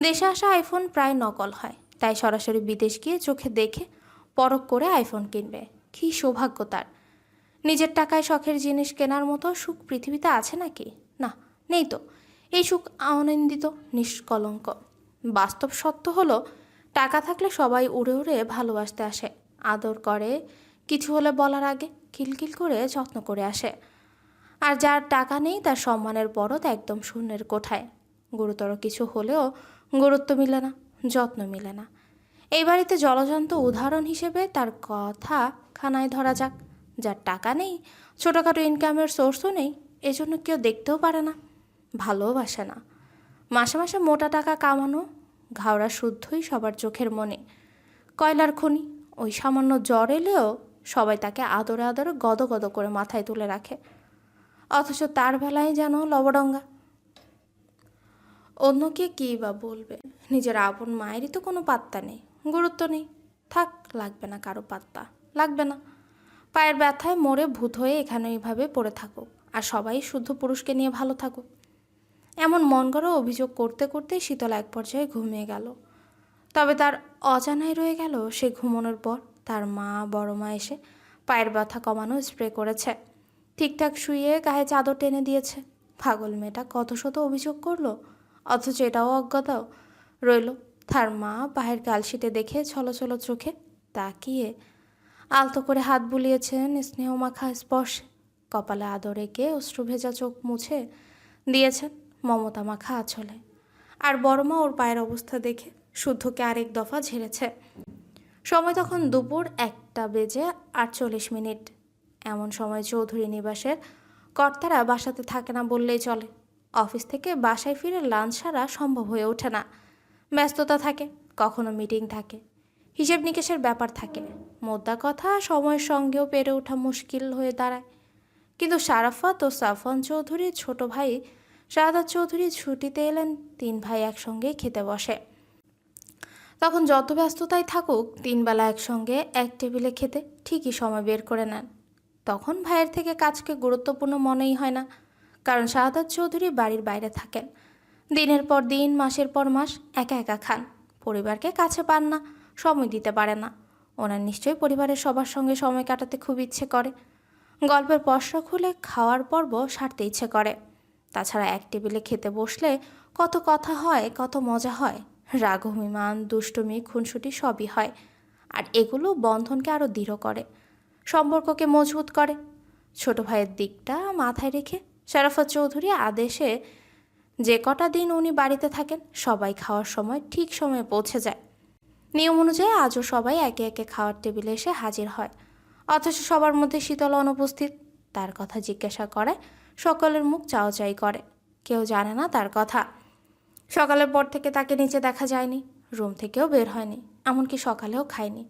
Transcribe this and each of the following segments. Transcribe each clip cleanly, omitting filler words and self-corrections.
দেশে আসা আইফোন প্রায় নকল হয়, তাই সরাসরি বিদেশ গিয়ে চোখে দেখে পরখ করে আইফোন কিনবে। কী সৌভাগ্য তার! নিজের টাকায় শখের জিনিস কেনার মতো সুখ পৃথিবীতে আছে নাকি? না, নেই তো। এই সুখ আনন্দিত, নিষ্কলঙ্ক। বাস্তব সত্য হলো, টাকা থাকলে সবাই উড়ে উড়ে ভালোবাসতে আসে, আদর করে, কিছু হলে বলার আগে কিলকিল করে যত্ন করে আসে। আর যার টাকা নেই তার সম্মানের পরত একদম শূন্যের কোঠায়। গুরুতর কিছু হলেও গুরুত্ব মিলে না, যত্ন মিলে না। এই বাড়িতে জলজন্ত উদাহরণ হিসেবে তার কথা খানায় ধরা যাক। যার টাকা নেই, ছোটোখাটো ইনকামের সোর্সও নেই, এজন্য কেউ দেখতেও পারে না, ভালোবাসে না। মাসে মাসে মোটা টাকা কামানো ঘাওড়া শুদ্ধই সবার চোখের মনে। কয়লার খনি, ওই সামান্য জ্বর এলেও সবাই তাকে আদরে আদরে গদগদ করে মাথায় তুলে রাখে, অথচ তার বেলায় যেন লবডঙ্গা। অন্যকে কী বা বলবে, নিজের আপন মায়েরই তো কোনো পাত্তা নেই, গুরুত্ব নেই। থাক, লাগবে না কারো পাত্তা, লাগবে না। পায়ের ব্যথায় মরে ভূত হয়ে এখানে এইভাবে পড়ে থাকুক, আর সবাই শুদ্ধ পুরুষকে নিয়ে ভালো থাকুক। এমন মন গড়া অভিযোগ করতে করতেই শীতল এক পর্যায়ে ঘুমিয়ে গেল। তবে তার অজানায় রয়ে গেল, সে ঘুমানোর পর তার মা, বড় মা এসে পায়ের ব্যথা কমানো স্প্রে করেছে, ঠিকঠাক শুয়ে গায়ে চাদর টেনে দিয়েছে। পাগল মেয়েটা কত শত অভিযোগ করলো, অথচ এটাও অজ্ঞতাও রইল। তার মা পায়ের কালশিটে দেখে ছলছল চোখে তাকিয়ে আলতো করে হাত বুলিয়েছেন স্নেহ মাখা স্পর্শে, কপালে আদর এঁকে অশ্রু ভেজা চোখ মুছে দিয়েছেন মমতা মাখা আঁচলে। আর বড় মা ওর পায়ের অবস্থা দেখে শুদ্ধকে আরেক দফা ঝেড়েছে। সময় তখন দুপুর 1:48। এমন সময় চৌধুরী নিবাসের কর্তারা বাসাতে থাকে না বললেই চলে। অফিস থেকে বাসায় ফিরে লাঞ্চ ছাড়া সম্ভব হয়ে ওঠে না। ব্যস্ততা থাকে, কখনো মিটিং থাকে, হিসেব নিকেশের ব্যাপার থাকে, মোদ্দা কথা সময়ের সঙ্গেও পেরে ওঠা মুশকিল হয়ে দাঁড়ায়। কিন্তু শারাফত ও সাফওয়ান চৌধুরীর ছোট ভাই শাহাদাত চৌধুরী ছুটিতে এলেন, 3 ভাই একসঙ্গেই খেতে বসে। তখন যত ব্যস্ততাই থাকুক, 3 বেলা একসঙ্গে এক টেবিলে খেতে ঠিকই সময় বের করে নেন। তখন ভাইয়ের থেকে কাজকে গুরুত্বপূর্ণ মনেই হয় না, কারণ শাহাদাত চৌধুরী বাড়ির বাইরে থাকেন। দিনের পর দিন, মাসের পর মাস একা একা খান, পরিবারকে কাছে পান না, সময় দিতে পারে না। ওনার নিশ্চয়ই পরিবারের সবার সঙ্গে সময় কাটাতে খুব ইচ্ছে করে, গল্পের পসরা খুলে খাওয়ার পর্ব সারতে ইচ্ছে করে। তাছাড়া এক টেবিলে খেতে বসলে কত কথা হয়, কত মজা হয়, রাগ অভিমান, দুষ্টুমি, খুনসুটি সবই হয়। আর এগুলো বন্ধনকে আরও দৃঢ় করে, সম্পর্ককে মজবুত করে। ছোট ভাইয়ের দিকটা মাথায় রেখে শারাফত চৌধুরী আদেশে যে কটা দিন উনি বাড়িতে থাকেন, সবাই খাওয়ার সময় ঠিক সময়ে পৌঁছে যায়। নিয়ম অনুযায়ী আজও সবাই একে একে খাওয়ার টেবিলে এসে হাজির হয়, অথচ সবার মধ্যে শীতল অনুপস্থিত। তার কথা জিজ্ঞাসা করায় সকলের মুখ চাওয়াচাই করে, কেউ জানে না তার কথা। সকালের পর থেকে তাকে নিচে দেখা যায়নি, রুম থেকেও বের হয়নি, এমনকি সকালেও খায়নি।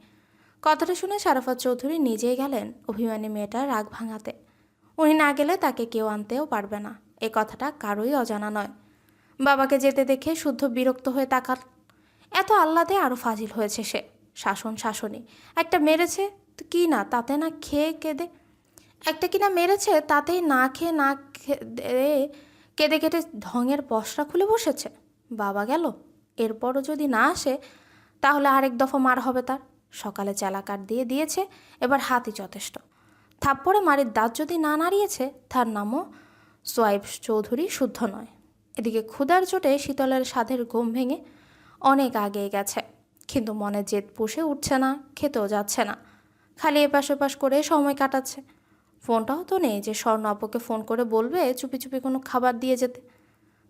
কথাটা শুনে শারাফত চৌধুরী নিজেই গেলেন অভিমানী মেয়েটার রাগ ভাঙাতে। উনি না গেলে তাকে কেউ আনতেও পারবে না, এ কথাটা কারোই অজানা নয়। বাবাকে যেতে দেখে শুদ্ধ বিরক্ত হয়ে তাকাল। এত আহ্লাদে আরও ফাজিল হয়েছে সে। শাসনই একটা মেরেছে তো কি না, তাতে না খেয়ে কেঁদে একটা কিনা মেরেছে, তাতেই না খেয়ে না কেঁদে কেটে ঢঙের পসরা খুলে বসেছে। বাবা গেল, এরপরও যদি না আসে তাহলে আরেক দফা মার হবে তার। সকালে চালাকাট দিয়ে দিয়েছে, এবার হাতই যথেষ্ট। থাপ্পড়ে মারির দাঁত যদি না নাড়িয়েছে, তার নামও সোয়াইব চৌধুরী শুদ্ধ নয়। এদিকে ক্ষুধার চোটে শীতলের সাধের ঘুম ভেঙে অনেক আগেই গেছে, কিন্তু মনে জেদ পুষে উঠছে না, খেতেও যাচ্ছে না, খালি এপাশ ওপাশ করে সময় কাটাচ্ছে। ফোনটাও তো নেই যে স্বর্ণ আপুকে ফোন করে বলবে চুপি চুপি কোনো খাবার দিয়ে যেতে।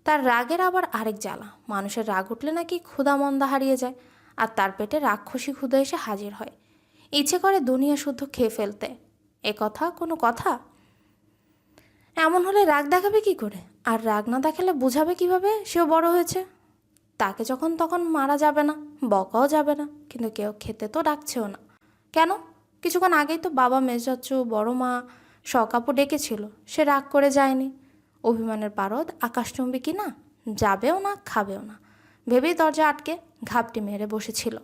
তার রাগের আবার আরেক জ্বালা, মানুষের রাগ উঠলে নাকি ক্ষুধা মন্দা হারিয়ে যায়, আর তার পেটে রাক্ষসী ক্ষুধা এসে হাজির হয়, ইচ্ছে করে দুনিয়া শুদ্ধ খেয়ে ফেলতে। এ কথা কোনো কথা? এমন হলে রাগ দেখাবে কি করে? আর রাগ না দেখালে বোঝাবে কিভাবে সেও বড় হয়েছে? তাকে যখন তখন মারা যাবে না, বকাও যাবে না, কিন্তু কেউ খেতে তো ডাকছেও না। কেন? কিছুক্ষণ আগেই তো বাবা, মেজচাচু, বড় মা, শকাপু ডেকেছিল, সে রাগ করে যায়নি। অভিমানের পারদ আকাশচুম্বী কি না, যাবেও না, খাবেও না ভেবেই দরজা আটকে ঘাপটি মেরে বসেছিল।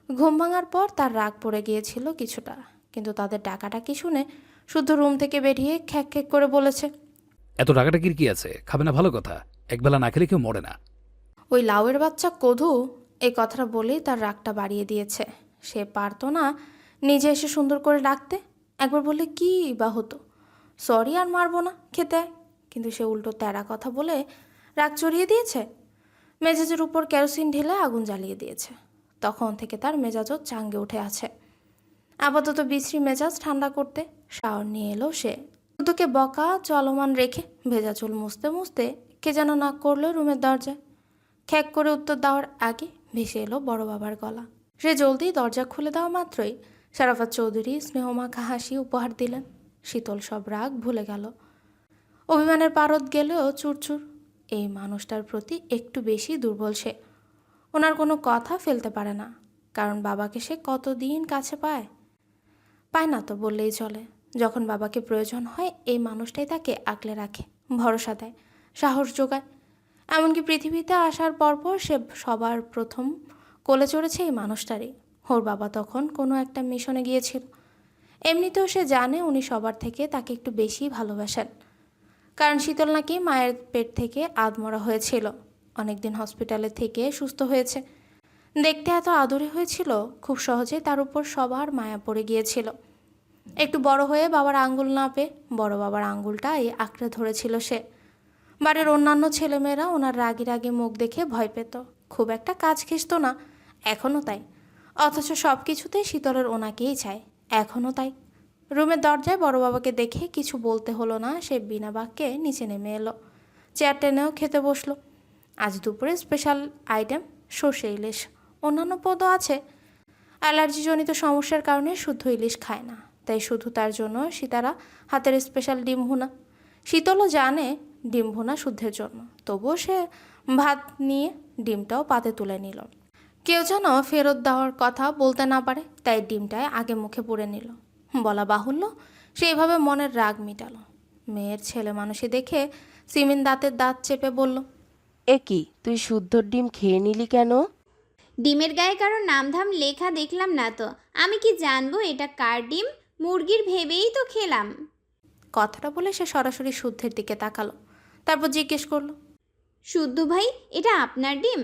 ঘুম ভাঙার পর তার রাগ পড়ে গিয়েছিল কিছুটা, কিন্তু তাদের ডাকাডাকি শুনে শুদ্ধ রুম থেকে বেরিয়ে খ্যাক খ্যাক করে বলেছে, এত টাকাটাকির কি আছে? খাবে না ভালো কথা, একবেলা না খেলে কেউ মরে না। ওই লাউয়ের বাচ্চা কধু এই কথাটা বলেই তার রাগটা বাড়িয়ে দিয়েছে। সে পারতো না নিজে এসে সুন্দর করে ডাকতে? একবার বললে কী বা হতো, সরি আর মারবো না, খেতে আয়। কিন্তু সে উল্টো তেরা কথা বলে রাগ চড়িয়ে দিয়েছে। মেজাজের উপর কেরোসিন ঢেলে আগুন জ্বালিয়ে দিয়েছে। তখন থেকে তার মেজাজও চাঙ্গে উঠে আছে। আপাতত বিশ্রী মেজাজ ঠান্ডা করতে শাওয়ার নিয়ে এলো সে। দুটোকে বকা চলমান রেখে ভেজা চুল মুছতে মুছতে কে যেন নাক করলো রুমের দরজায়। খ্যাক করে উত্তর দেওয়ার আগে ভেসে এলো বড় বাবার গলা। সে জলদি দরজা খুলে দেওয়া মাত্রই শারাফাত চৌধুরী স্নেহমাখা হাসি উপহার দিলেন। শীতল সব রাগ ভুলে গেল। অভিমানের পারদ গেলেও চুরচুর। এই মানুষটার প্রতি একটু বেশি দুর্বল সে। ওনার কোনো কথা ফেলতে পারে না, কারণ বাবাকে সে কতদিন কাছে পায় না তো বললেই চলে। যখন বাবাকে প্রয়োজন হয় এই মানুষটাই তাকে আগলে রাখে, ভরসা দেয়, সাহস যোগায়। এমনকি পৃথিবীতে আসার পরপর সে সবার প্রথম কোলে চড়েছে এই মানুষটারই। ওর বাবা তখন কোনো একটা মিশনে গিয়েছিল। এমনিতেও সে জানে উনি সবার থেকে তাকে একটু বেশি ভালোবাসেন, কারণ শীতল নাকি মায়ের পেট থেকে আধমরা হয়েছিল। অনেকদিন হসপিটালে থেকে সুস্থ হয়েছে। দেখতে এত আদরে হয়েছিল, খুব সহজে তার উপর সবার মায়া পড়ে গিয়েছিল। একটু বড় হয়ে বাবার আঙ্গুল না পেয়ে বড় বাবার আঙ্গুলটাই আঁকড়ে ধরেছিল সে। বাড়ির অন্যান্য ছেলেমেয়েরা ওনার রাগি রাগে মুখ দেখে ভয় পেত, খুব একটা কাজ ঘেঁষত না, এখনও তাই। অথচ সব কিছুতেই শীতলের ওনাকেই চায়, এখনও তাই। রুমের দরজায় বড় বাবাকে দেখে কিছু বলতে হলো না, সে বিনা বাক্যে নিচে নেমে এলো। চেয়ার টেনেও খেতে বসলো। আজ দুপুরে স্পেশাল আইটেম সর্ষে ইলিশ, অন্যান্য পদও আছে। অ্যালার্জিজনিত সমস্যার কারণে শুদ্ধ ইলিশ খায় না, তাই শুধু তার জন্য সীতারা হাতের স্পেশাল ডিম ভুনা। শীতলও জানে ডিম ভুনা শুদ্ধের জন্য, তবুও সে ভাত নিয়ে ডিমটাও পাতে তুলে নিল। কেউ যেন ফেরত দেওয়ার কথা বলতে না পারে, তাই ডিমটায় আগে মুখে পুড়ে নিল। বলা বাহুল্য সেইভাবে মনের রাগ মিটালো। মেয়ের ছেলে মানুষই দেখে সিমিন দাঁতের দাঁত চেপে বলল, এ কি, তুই শুদ্ধ ডিম খেয়ে নিলি কেন? ডিমের গায়ে কারো নামধাম লেখা দেখলাম না তো, আমি কি জানবো এটা কার ডিম? মুরগির ভেবেই তো খেলাম। কথাটা বলে সে সরাসরি শুদ্ধের দিকে তাকালো। তারপর জিজ্ঞেস করলো, শুদ্ধ ভাই, এটা আপনার ডিম?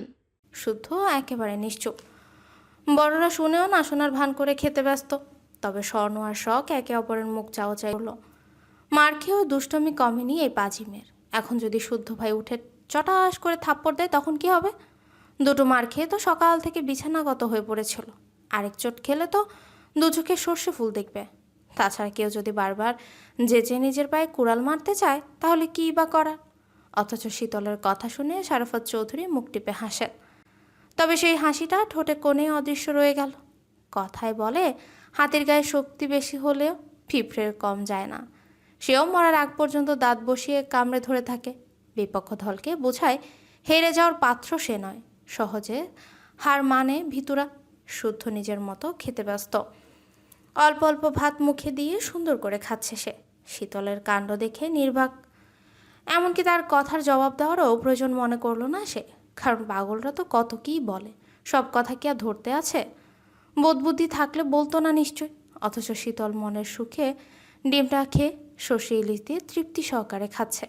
শুদ্ধ একেবারে নিশ্চুপ। বড়রা শুনেও না শোনার ভান করে খেতে ব্যস্ত। তবে স্বর্ণ আর শখ একে অপরের মুখ চাওয়া করলো। মার খেয়েও দুষ্টমি কমেনি এই পাজিমের। এখন যদি শুদ্ধ ভাই উঠে চটাস করে থাপ্পড় দেয় তখন কি হবে? দুটো মার খেয়ে তো সকাল থেকে বিছানাগত হয়ে পড়েছিল, আরেক চোট খেলে তো দু চোখে সর্ষে ফুল দেখবে। তাছাড়া কেউ যদি বারবার যেচে নিজের পায়ে কুড়াল মারতে চায় তাহলে কী বা করার? অথচ শীতলের কথা শুনে শারাফাত চৌধুরী মুখ টিপে হাসেন। তবে সেই হাসিটা ঠোঁটে কোণে অদৃশ্য রয়ে গেল। কথায় বলে, হাতের গায়ে শক্তি বেশি হলেও পিঁপড়ের কম যায় না। সেও মরার আগ পর্যন্ত দাঁত বসিয়ে কামড়ে ধরে থাকে। বিপক্ষ দলকে বোঝায় হেরে যাওয়ার পাত্র সে নয়। সহজে হার মানে ভিতুরা। শুদ্ধ নিজের মতো খেতে ব্যস্ত। অল্প অল্প ভাত মুখে দিয়ে সুন্দর করে খাচ্ছে সে। শীতলের কাণ্ড দেখে নির্বাক। এমনকি তার কথার জবাব দেওয়ারও প্রয়োজন মনে করলো না সে, কারণ পাগলরা তো কত কী বলে, সব কথা কি আর ধরতে আছে? বোধবুদ্ধি থাকলে বলতো না নিশ্চয়। অথচ শীতল মনের সুখে ডিমটা খেয়ে সর্ষে ইলিশ দিয়ে তৃপ্তি সহকারে খাচ্ছে।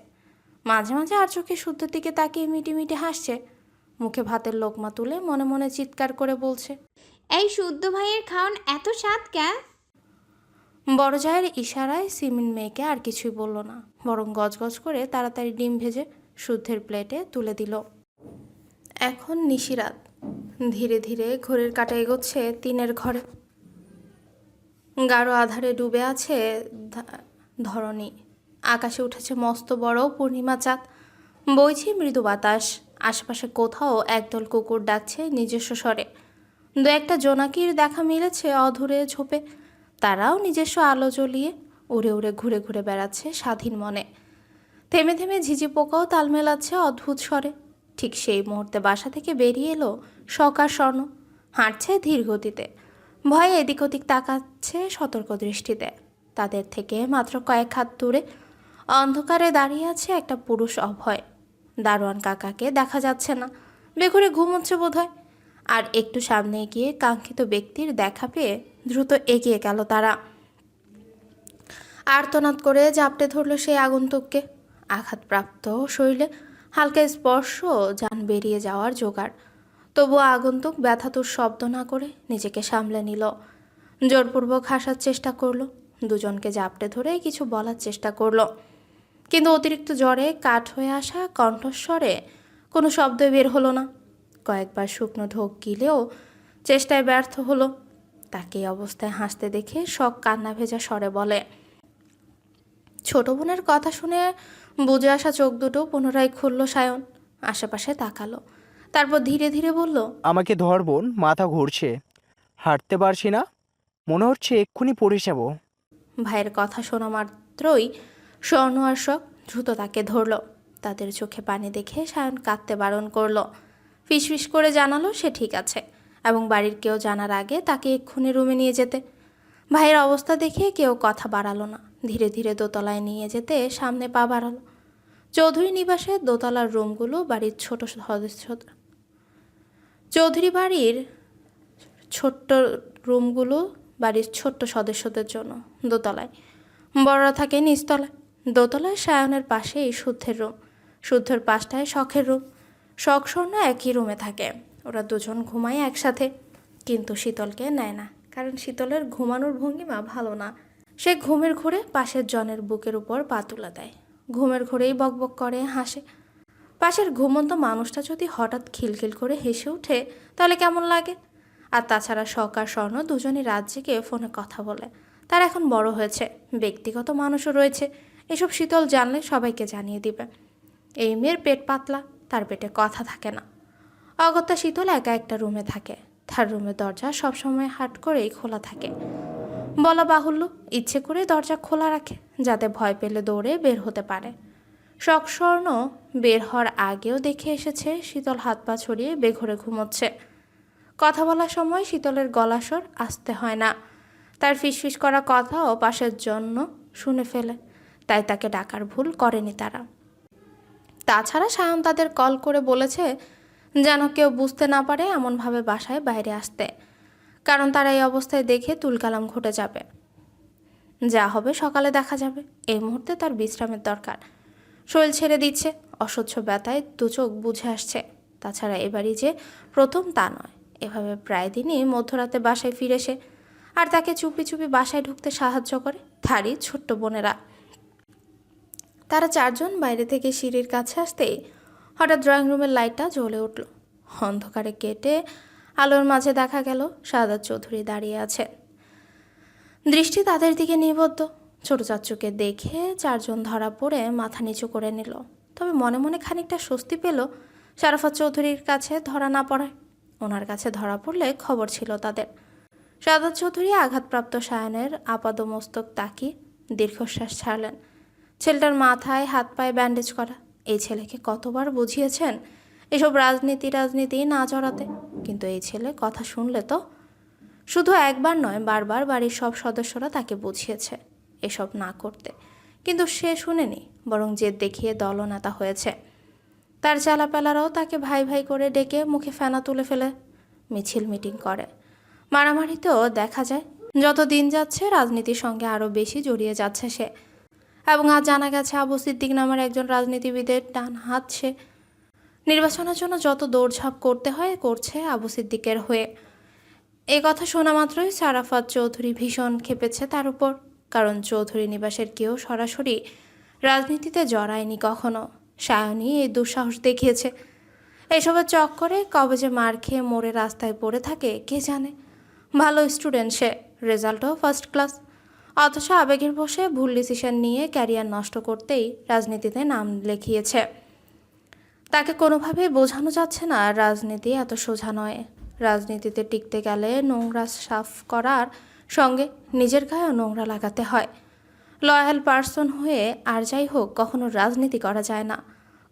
মাঝে মাঝে আর চোখে শুদ্ধের দিকে তাকিয়ে মিটি মিটি হাসছে। মুখে ভাতের লোকমা তুলে মনে মনে চিৎকার করে বলছে, এই শুদ্ধ ভাইয়ের খাওন এত স্বাদ ক্যা? বড় জায়ের ইশারায় সিমিন মেয়েকে আর কিছুই বলল না, বরং গজগজ করে তাড়াতাড়ি ডিম ভেজে শুদ্ধের প্লেটে তুলে দিল। এখন নিশিরাত। ধীরে ধীরে ঘড়ির কাঁটা এগোচ্ছে তিনের ঘরে। গাঢ় আধারে ডুবে আছে ধরণী। আকাশে উঠেছে মস্ত বড় পূর্ণিমা চাঁদ। বইছে মৃদু বাতাস। আশেপাশে কোথাও একদল কুকুর ডাকছে নিজস্ব স্বরে। দু একটা জোনাকির দেখা মিলেছে অধূরে ঝোপে। তারাও নিজস্ব আলো জ্বলিয়ে উড়ে উড়ে ঘুরে ঘুরে বেড়াচ্ছে স্বাধীন মনে। থেমে থেমে ঝিঝি পোকাও তাল মেলাচ্ছে অদ্ভুত স্বরে। ঠিক সেই মুহূর্তে বাসা থেকে বেরিয়ে এলো শখ আর স্বর্ণ। হাঁটছে ধীর গতিতে, ভয়ে এদিক ওদিক তাকাচ্ছে সতর্ক দৃষ্টিতে। তাদের থেকে মাত্র কয়েক হাত দূরে অন্ধকারে দাঁড়িয়ে আছে একটা পুরুষ অভয়। দারোয়ান কাকাকে দেখা যাচ্ছে না, বেঘরে ঘুমোচ্ছে বোধহয়। আর একটু সামনে গিয়ে কাঙ্ক্ষিত ব্যক্তির দেখা পেয়ে দ্রুত এগিয়ে গেল তারা। আর্তনাদ করে জাপটে ধরল সেই আগন্তুককে। আঘাতপ্রাপ্ত শরীরে হালকা স্পর্শ যান বেরিয়ে যাওয়ার জোগাড়। তবুও আগন্তুক ব্যথাতুর শব্দ না করে নিজেকে সামলে নিল। জোরপূর্বক হাসার চেষ্টা করলো, দুজনকে জাপটে ধরে কিছু বলার চেষ্টা করলো, কিন্তু অতিরিক্ত জ্বরে কাঠ হয়ে আসা কণ্ঠস্বরে কোনো শব্দই বের হলো না। কয়েকবার শুকনো ঢোক গিলেও চেষ্টায় ব্যর্থ হলো। তাকে এই অবস্থায় হাসতে দেখে শখ কান্না ভেজা স্বরে বলে, ছোট বোনের কথা শুনে বুঝে আসা চোখ দুটো পুনরায় খুলল সায়ন। আশেপাশে তাকালো, তারপর ধীরে ধীরে বলল, আমাকে ধর বোন, মাথা ঘুরছে, হাঁটতে পারছি না, মনে হচ্ছে এক্ষুনি পড়ে যাব। ভাইয়ের কথা শোনা মাত্রই স্বর্ণ আর শখ দ্রুত তাকে ধরল। তাদের চোখে পানি দেখে সায়ন কাঁদতে বারণ করলো। ফিসফিস করে জানালো সে ঠিক আছে এবং বাড়ির কেউ জানার আগে তাকে এক্ষুনি রুমে নিয়ে যেতে। ভাইয়ের অবস্থা দেখে কেউ কথা বাড়ালো না। ধীরে ধীরে দোতলায় নিয়ে যেতে সামনে পা বাড়ালো। চৌধুরী নিবাসের দোতলার রুমগুলো বাড়ির ছোট সদস্য চৌধুরী বাড়ির ছোট্ট রুমগুলো বাড়ির ছোট্ট সদস্যদের জন্য। দোতলায় বড়রা থাকে নিচতলায়। দোতলায় সায়নের পাশেই শুদ্ধের রুম, শুদ্ধের পাশটায় শখের রুম। শখ স্বর্ণ একই রুমে থাকে। ওরা দুজন ঘুমায় একসাথে, কিন্তু শীতলকে নেয় না, কারণ শীতলের ঘুমানোর ভঙ্গিমা ভালো না। সে ঘুমের ঘোরে পাশের জনের বুকের উপর পা তুলে দেয়, ঘুমের ঘোরেই বকবক করে হাসে। পাশের ঘুমন্ত মানুষটা যদি হঠাৎ খিলখিল করে হেসে ওঠে তাহলে কেমন লাগে? আর তাছাড়া শখ আর স্বর্ণ দুজনই রাত জেগে ফোনে কথা বলে। তার এখন বড় হয়েছে, ব্যক্তিগত মানুষও রয়েছে। এসব শীতল জানলে সবাইকে জানিয়ে দিবে। এই মেয়ের পেট পাতলা, তার পেটে কথা থাকে না। অগত্যা শীতল একা একটা রুমে থাকে। তার রুমের দরজা সবসময় হাট করেই খোলা থাকে। বলা বাহুল্য, ইচ্ছে করে দরজা খোলা রাখে যাতে ভয় পেলে দৌড়ে বের হতে পারে। শখ স্বর্ণ বের হওয়ার আগেও দেখে এসেছে শীতল হাত পা ছড়িয়ে বেঘরে ঘুমোচ্ছে। কথা বলার সময় শীতলের গলাস্বর আসতে হয় না। তার ফিসফিস করা কথাও পাশের জন্য শুনে ফেলে, তাই তাকে ডাকার ভুল করেনি তারা। তাছাড়া সায়ন তাদের কল করে বলেছে যেন কেউ বুঝতে না পারে এমনভাবে বাসায় বাইরে আসতে, কারণ তারা এই অবস্থায় দেখে তুলকালাম ঘটে যাবে। যা হবে সকালে দেখা যাবে। এই মুহূর্তে তার বিশ্রামের দরকার। শরীর ছেড়ে দিচ্ছে, অসহ্য ব্যথায় দু চোখ বুঝে আসছে। তাছাড়া এবারই যে প্রথম তা নয়, এভাবে প্রায় দিনই মধ্যরাতে বাসায় ফিরে সে। আর তাকে চুপি চুপি বাসায় ঢুকতে সাহায্য করে তারই ছোট্ট বোনেরা। তারা চারজন বাইরে থেকে সিঁড়ির কাছে আসতেই হঠাৎ ড্রয়িং রুমের লাইটটা জ্বলে উঠল। অন্ধকারে কেটে আলোর মাঝে দেখা গেল সাদাত চৌধুরী দাঁড়িয়ে আছে, দৃষ্টি তাদের দিকে নিবদ্ধ। ছোট চাচ্চুকে দেখে চারজন ধরা পড়ে মাথা নিচু করে নিল। তবে মনে মনে খানিকটা স্বস্তি পেল শারাফাত চৌধুরীর কাছে ধরা না পড়ায়। ওনার কাছে ধরা পড়লে খবর ছিল তাদের। সাদাত চৌধুরী আঘাতপ্রাপ্ত সায়নের আপাদমস্তক তাকিয়ে দীর্ঘশ্বাস ছাড়লেন। ছেলেটার মাথায় হাত পায়ে ব্যান্ডেজ করা। এই ছেলেকে কতবার বুঝিয়েছেন এসব রাজনীতি না জড়াতে, কিন্তু এই ছেলে কথা শুনলে তো। শুধু একবার নয়, বারবার বাড়ির সব সদস্যরা তাকে বুঝিয়েছে এসব না করতে, কিন্তু সে শুনেনি, বরং জেদ দেখিয়ে দলনেতা হয়েছে। তার চালাপেলারাও তাকে ভাই ভাই করে ডেকে মুখে ফেনা তুলে ফেলে মিছিল মিটিং করে। মারামারিতেও দেখা যায়। যত দিন যাচ্ছে রাজনীতির সঙ্গে আরও বেশি জড়িয়ে যাচ্ছে সে। এবং আজ জানা গেছে আবু সিদ্দিক নামের একজন রাজনীতিবিদের ডান হাত সে। নির্বাচনের জন্য যত দৌড়ঝাঁপ করতে হয় করছে আবু সিদ্দিকের হয়ে। এই কথা শোনা মাত্রই শারাফাত চৌধুরী ভীষণ ক্ষেপেছে তার উপর, কারণ চৌধুরী নিবাসের কেউ সরাসরি রাজনীতিতে জড়ায়নি কখনো। সায়নী এই দুঃসাহস দেখিয়েছে। এসবের চক্করে কবে যে মার খেয়ে মোড়ে রাস্তায় পড়ে থাকে কে জানে। ভালো স্টুডেন্ট সে, রেজাল্টও ফার্স্ট ক্লাস, অথচ আবেগের বসে ভুল ডিসিশন নিয়ে ক্যারিয়ার নষ্ট করতেই রাজনীতিতে নাম লেখিয়েছে। তাকে কোনোভাবেই বোঝানো যাচ্ছে না রাজনীতি এত সোজা নয়। রাজনীতিতে টিকতে গেলে নোংরা সাফ করার সঙ্গে নিজের গায়েও নোংরা লাগাতে হয়। লয়াল পার্সন হয়ে আর যাই হোক কখনো রাজনীতি করা যায় না।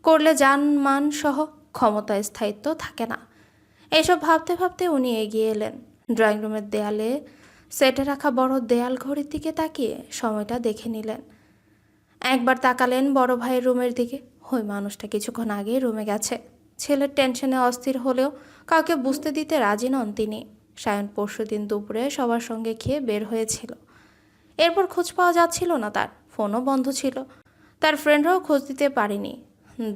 করলে জান মান সহ ক্ষমতা স্থায়িত্ব থাকে না। এসব ভাবতে ভাবতে উনি এগিয়ে এলেন। ড্রয়িং রুমের দেয়ালে সেটে রাখা বড় দেয়াল ঘড়ির দিকে তাকিয়ে সময়টা দেখে নিলেন। একবার তাকালেন বড় ভাইয়ের রুমের দিকে। ওই মানুষটা কিছুক্ষণ আগেই রুমে গেছে। ছেলের টেনশনে অস্থির হলেও কাউকে বুঝতে দিতে রাজি নন তিনি। সায়ন পরশুদিন দুপুরে সবার সঙ্গে খেয়ে বের হয়েছিল। এরপর খোঁজ পাওয়া যাচ্ছিল না তার, ফোনও বন্ধ ছিল। তার ফ্রেন্ডরাও খোঁজ দিতে পারেনি।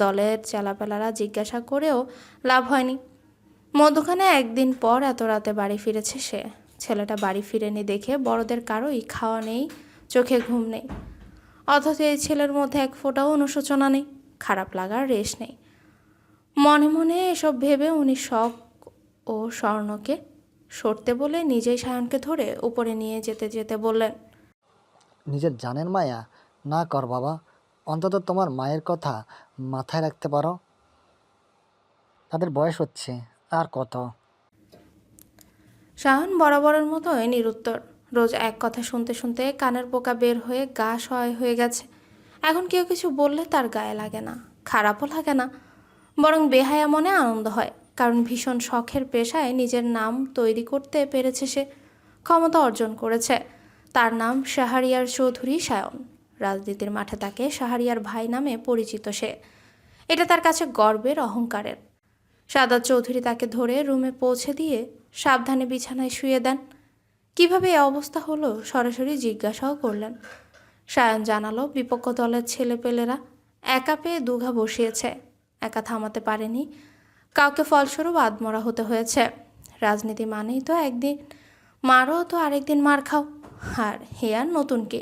দলের চেলাপেলারা জিজ্ঞাসা করেও লাভ হয়নি। মধ্যখানে একদিন পর এত রাতে বাড়ি ফিরেছে সে। ছেলেটা বাড়ি ফিরেনি দেখে বড়দের কারোই খাওয়া নেই, চোখে ঘুম নেই। অথচ এই ছেলের মধ্যে এক ফোঁটাও অনুশোচনা নেই, খারাপ লাগার রেশ নেই। মনে মনে এসব ভেবে উনি শখ ও স্বর্ণকে সরতে বলে নিজেই সায়নকে ধরে উপরে নিয়ে যেতে যেতে বললেন, নিজের জানের মায়া না কর বাবা, অন্তত তোমার মায়ের কথা মাথায় রাখতে পারো। তাদের বয়স হচ্ছে, আর কত। সায়ন বরাবরের মতোই নিরুত্তর। রোজ এক কথা শুনতে শুনতে কানের পোকা বের হয়ে গা সহায় হয়ে গেছে। এখন কেউ কিছু বললে তার গায়ে লাগে না, খারাপও লাগে না, বরং বেহায়া মনে আনন্দ হয়। কারণ ভীষণ শখের পেশায় নিজের নাম তৈরি করতে পেরেছে সে, ক্ষমতা অর্জন করেছে। তার নাম শাহরিয়ার চৌধুরী সায়ন। রাজনীতির মাঠে তাকে শাহরিয়ার ভাই নামে পরিচিত সে। এটা তার কাছে গর্বের, অহংকারের। সাদাত চৌধুরী তাকে ধরে রুমে পৌঁছে দিয়ে সাবধানে বিছানায় শুয়ে দেন। কিভাবে এই অবস্থা হলো সরাসরি জিজ্ঞাসাও করলেন। সায়ন জানালো বিপক্ষ দলের ছেলেপেলেরা একা পেয়ে দুঘা বসিয়েছে, একা থামাতে পারেনি, কাউকে ফলস্বরূপ আদমরা হতে হয়েছে। রাজনীতি মানেই তো একদিন মারো তো আরেকদিন মার খাও, আর হে আর নতুন কি।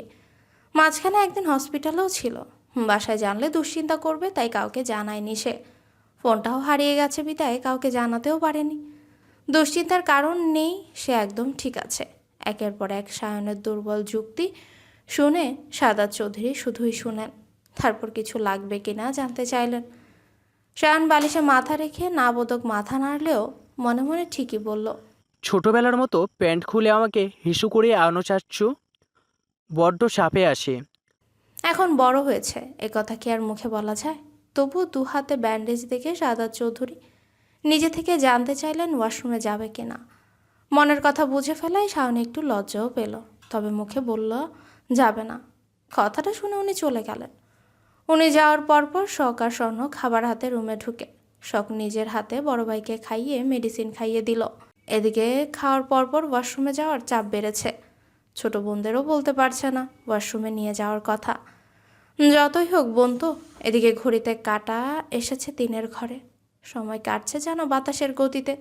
মাঝখানে একদিন হসপিটালেও ছিল। বাসায় জানলে দুশ্চিন্তা করবে, তাই কাউকে জানায়নি সে। ফোনটাও হারিয়ে গেছে বিদায় কাউকে জানাতেও পারেনি। দুশ্চিন্তার কারণ নেই, সে একদম ঠিক আছে। একের পর এক সায়নের দুর্বল যুক্তি শুনে সাদাত চৌধুরী শুধুই শুনেন, তারপর কিছু লাগবে কিনা জানতে চাইলেন। সায়ন বালিশে মাথা রেখে নাবোধক মাথা নাড়লেও মনে মনে ঠিকই বলল, ছোটবেলার মতো প্যান্ট খুলে আমাকে হিসু করে আনো চাচ্ছ, বড্ড চাপে আসে। এখন বড় হয়েছে, কথা কি আর মুখে বলা যায়? তবু দু হাতে ব্যান্ডেজ দেখে সাদাত চৌধুরী নিজে থেকে জানতে চাইলেন ওয়াশরুমে যাবে কিনা। মনের কথা বুঝে ফেলায় শাওন একটু লজ্জাও পেল, তবে মুখে বলল যাবে না। কথাটা শুনে উনি চলে গেলেন। উনি যাওয়ার পরপর শখ আর স্বর্ণ খাবার হাতে রুমে ঢুকে শখ নিজের হাতে বড় ভাইকে খাইয়ে মেডিসিন খাইয়ে দিল। এদিকে খাওয়ার পরপর ওয়াশরুমে যাওয়ার চাপ বেড়েছে। ছোট বোনদেরও বলতে পারছে না ওয়াশরুমে নিয়ে যাওয়ার কথা। যতই হোক বোন তো। এদিকে ঘড়িতে কাটা এসেছে 3-এর ঘরে। সময় কাটছে যেন বাতাসের গতিতে।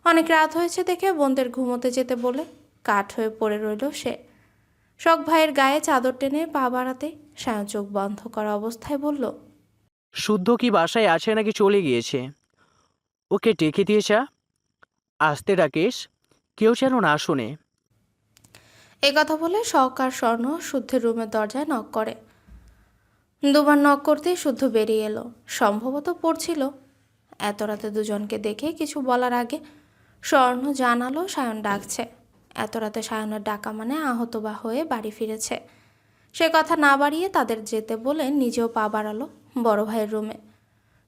অনেক রাত হয়েছে দেখে বোনদের ঘুমোতে যেতে বলে কাঠ হয়ে পড়ে রইল সে। শখ ভাইয়ের গায়ে চাদর টেনে পা বাড়াতে সায়ন চোখ বন্ধ করা অবস্থায় বলল, শুদ্ধ কি বাসায় আছে নাকি চলে গিয়েছে? ওকে ডেকে দিয়ে যা, আসতে ডাকিস, কেউ যেন না শুনে। এ কথা বলে শখ আর স্বর্ণ শুদ্ধের রুমের দরজায় নক করে। দুবার নক করতেই শুদ্ধ বেরিয়ে এলো। সম্ভবত পড়ছিল। এত রাতে দুজনকে দেখে কিছু বলার আগে স্বর্ণ জানালো সায়ন ডাকছে। এত রাতে সায়নের ডাকা মানে আহত বা হয়ে বাড়ি ফিরেছে। সে কথা না বাড়িয়ে তাদের যেতে বলে নিজেও পা বাড়ালো বড় ভাইয়ের রুমে।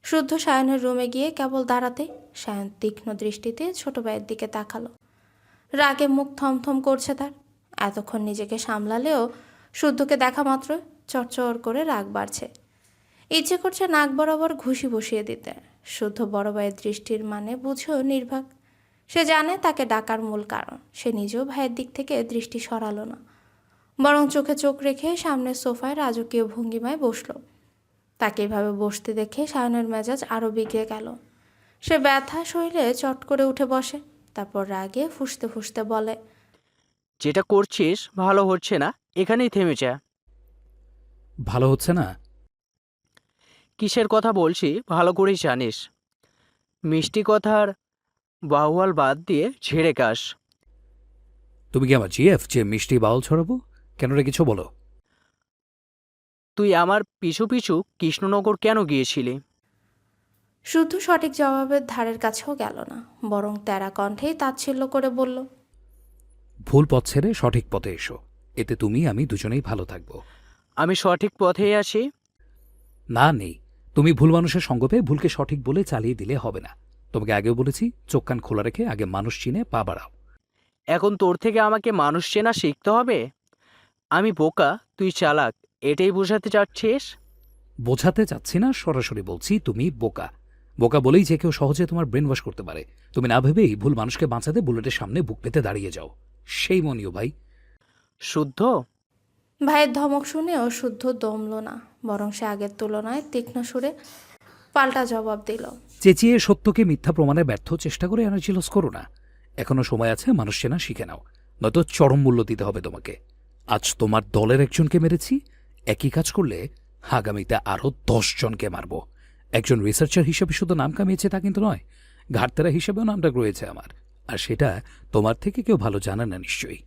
শুদ্ধ সায়নের রুমে গিয়ে কেবল দাঁড়াতে সায়ন তীক্ষ্ণ দৃষ্টিতে ছোট ভাইয়ের দিকে তাকালো। রাগে মুখ থমথম করছে তার। এতক্ষণ নিজেকে সামলালেও শুদ্ধকে দেখা মাত্র চরচর করে রাগ বাড়ছে। ইচ্ছে করছে নাক বরাবর ঘুষি বসিয়ে দিতে। শুদ্ধ বড় ভাইয়ের দৃষ্টির মানে বুঝেও নির্বাক। সে জানে তাকে ডাকার মূল কারণ। সে নিজেও ভাইয়ের দিক থেকে দৃষ্টি সরালো না, বরং চোখে চোখ রেখে সামনের সোফায় রাজকীয় ভঙ্গিমায় বসল। তাকে এভাবে বসতে দেখে সায়নের মেজাজ আরও বিগড়ে গেল। সে ব্যথা শরীরে চট করে উঠে বসে, তারপর রাগে ফুঁসতে ফুঁসতে বলে, যেটা করছিস ভালো হচ্ছে না, এখানেই থেমে যা। ভালো হচ্ছে না? কিসের কথা বলছি ভালো করেই জানিস। মিষ্টি কথার বাহুয়াল বাদ দিয়ে ঝেড়ে কাস। তুমি কি আমার জিএফ যে মিষ্টি বাউল ছড়াবো? কেন রে, কিছু বলো। তুই আমার পিছু পিছু কৃষ্ণনগর কেন গিয়েছিলি? শুদ্ধ সঠিক জবাবের ধারের কাছেও গেল না, বরং তেরা কণ্ঠেই তাচ্ছিল্য করে বলল, ভুল পথ ছেড়ে সঠিক পথে এসো, এতে তুমি আমি দুজনেই ভালো থাকবো। আমি সঠিক পথেই আছি। না নেই, তুমি ভুল মানুষের সঙ্গ পেয়ে ভুলকে সঠিক বলে চালিয়ে দিলে হবে না। তোমাকে আগেও বলেছি, চোখ কান খোলা রেখে আগে মানুষ চিনে পা বাড়াও। এখন তোর থেকে আমাকে মানুষ চেনা শিখতে হবে? আমি বোকা, তুই চালাক, এটাই বোঝাতে চাচ্ছিস? বোঝাতে চাচ্ছি না, সরাসরি বলছি তুমি বোকা। বোকা বলেই যে কেউ সহজে তোমার ব্রেন ওয়াশ করতে পারে। তুমি না ভেবেই ভুল মানুষকে বাঁচাতে বুলেটের সামনে বুক পেতে দাঁড়িয়ে যাও। সেই মনীয় ভাই। শুদ্ধ? ভাইয়ের ধমক শুনেও শুদ্ধ দমল না, বরং সে আগের তুলনায় তীক্ষ্ণ সুরে পাল্টা জবাব দিল। চেঁচিয়ে সত্যকে মিথ্যা প্রমাণে ব্যর্থ চেষ্টা করে এনার্জি লস করো না। এখনো সময় আছে, মানুষ চেনা শিখে নাও, নয়তো চরম মূল্য দিতে হবে তোমাকে। আজ তোমার দলের একজনকে মেরেছি, একই কাজ করলে আগামীতে আরও 10 জনকে মারব। একজন রিসার্চার হিসেবে শুধু নাম কামিয়েছে তা কিন্তু নয়, ঘাটতেরা হিসেবেও নামটা রয়েছে আমার, আর সেটা তোমার থেকে কেউ ভালো জানে না নিশ্চয়ই।